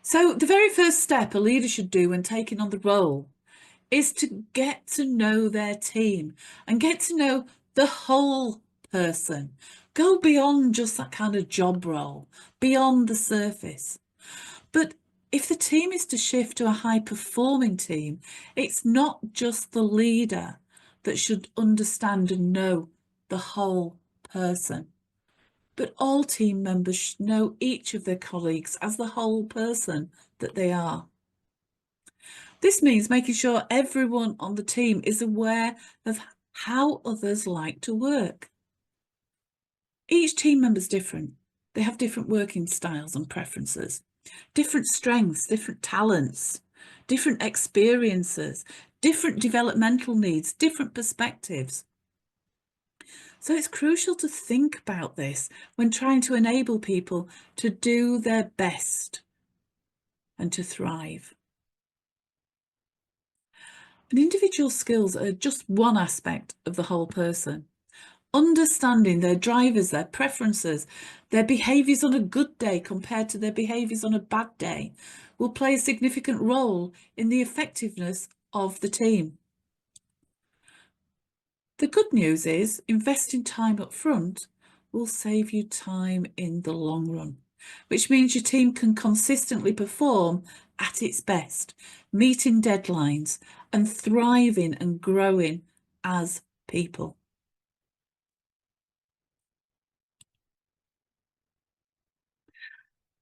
So the very first step a leader should do when taking on the role is to get to know their team and get to know the whole person. Go beyond just that kind of job role, beyond the surface. But if the team is to shift to a high-performing team, it's not just the leader that should understand and know the whole person, but all team members should know each of their colleagues as the whole person that they are. This means making sure everyone on the team is aware of how others like to work. Each team member is different. They have different working styles and preferences, different strengths, different talents, different experiences, different developmental needs, different perspectives. So it's crucial to think about this when trying to enable people to do their best and to thrive. And individual skills are just one aspect of the whole person. Understanding their drivers, their preferences, their behaviours on a good day compared to their behaviours on a bad day will play a significant role in the effectiveness of the team. The good news is investing time up front will save you time in the long run, which means your team can consistently perform at its best, meeting deadlines and thriving and growing as people.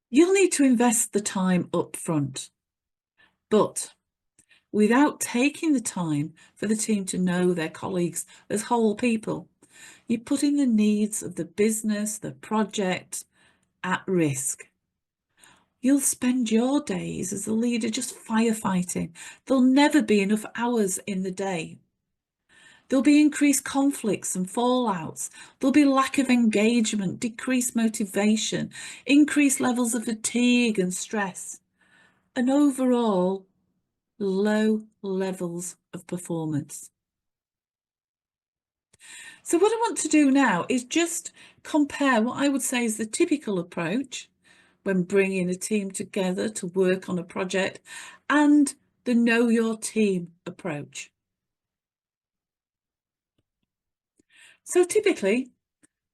You'll need to invest the time up front, but without taking the time for the team to know their colleagues as whole people, you're putting the needs of the business, the project, at risk. You'll spend your days as a leader just firefighting. There'll never be enough hours in the day. There'll be increased conflicts and fallouts. There'll be lack of engagement, decreased motivation, increased levels of fatigue and stress, and overall low levels of performance. So what I want to do now is just compare what I would say is the typical approach when bringing a team together to work on a project and the know your team approach. So typically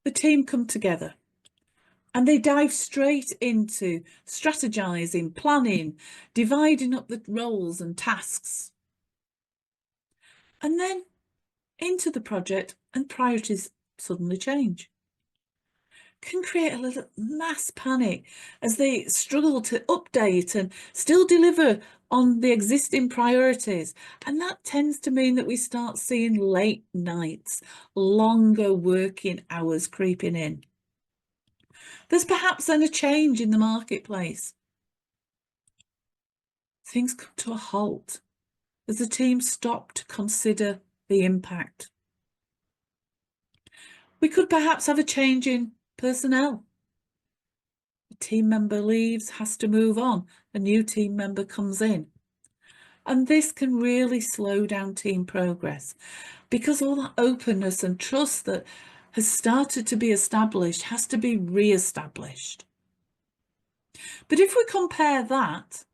the team come together and they dive straight into strategizing, planning, dividing up the roles and tasks, and then into the project, and priorities suddenly change. Can create a little mass panic as they struggle to update and still deliver on the existing priorities. And that tends to mean that we start seeing late nights, longer working hours creeping in. There's perhaps then a change in the marketplace. Things come to a halt as the team stop to consider the impact. We could perhaps have a change in personnel. A team member leaves, has to move on, a new team member comes in. And this can really slow down team progress because all that openness and trust that has started to be established has to be re-established. But if we compare that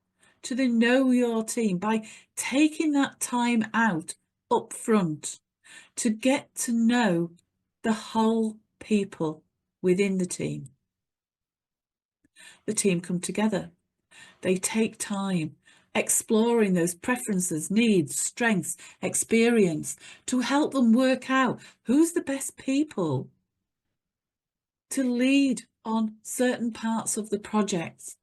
to the know your team, by taking that time out up front to get to know the whole people within the team come together. They take time exploring those preferences, needs, strengths, experience to help them work out who's the best people to lead on certain parts of the project.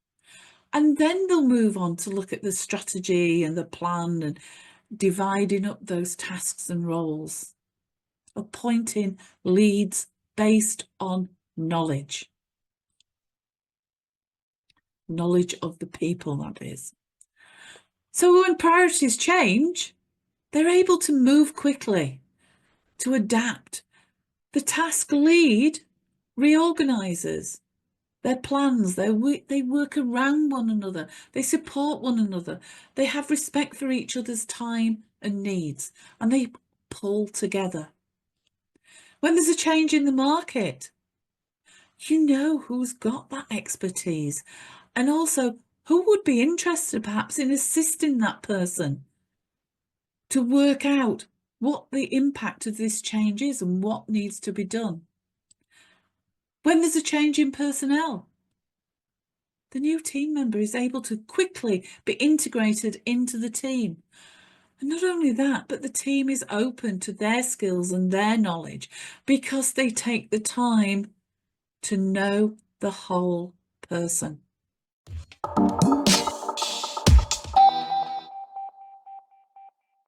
And then they'll move on to look at the strategy and the plan and dividing up those tasks and roles, appointing leads based on knowledge of the people, that is. So when priorities change, they're able to move quickly, to adapt. The task lead reorganises their plans, they work around one another, they support one another, they have respect for each other's time and needs, and they pull together. When there's a change in the market, you know who's got that expertise and also who would be interested perhaps in assisting that person to work out what the impact of this change is and what needs to be done. When there's a change in personnel, the new team member is able to quickly be integrated into the team. And not only that, but the team is open to their skills and their knowledge because they take the time to know the whole person.